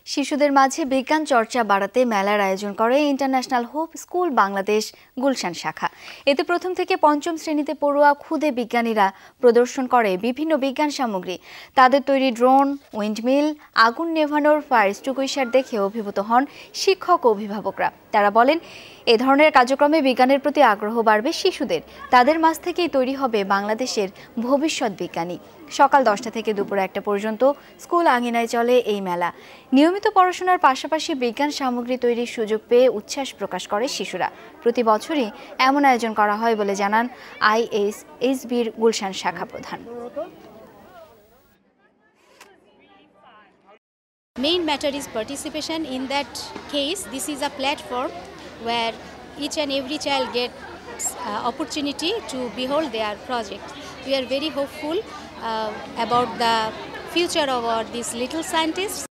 শিশুদের মাঝে বিজ্ঞান চর্চা বাড়াতে মেলার আয়োজন করে international hope school Bangladesh Gulshan শাখা। এতে প্রথম থেকে পঞ্চম শ্রেণীতে পড়ুয়া ক্ষুদে বিজ্ঞানীরা প্রদর্শন করে বিভিন্ন বিজ্ঞান সামগ্রী। তাদের তৈরি ড্রোন, উইন্ডমিল, আগুন নেভানোর ফায়ার এক্সটিংগুইশার দেখে অভিভূত হন শিক্ষক ও অভিভাবকরা। তারা বলেন, এ ধরনের কার্যক্রমে বিজ্ঞানের প্রতি আগ্রহ বাড়বে শিশুদের। তাদের মাঝ থেকেই তৈরি হবে বাংলাদেশের ভবিষ্যৎ বিজ্ঞানী। সকাল 10টা থেকে দুপুর 1টা পর্যন্ত স্কুল আঙিনায় চলে এই মেলা। নিয়মিত পড়াশোনার পাশাপাশি বিজ্ঞান সামগ্রী তৈরির সুযোগ পেয়ে উচ্ছ্বাস প্রকাশ করে শিশুরা। প্রতি বছরই এমন আয়োজন করা হয় বলে জানান আইএসএসবির গুলশান শাখা প্রধান। Main matter is participation. In that case, this is a platform where each and every child gets opportunity to behold their project. We are very hopeful about the future of these little scientists.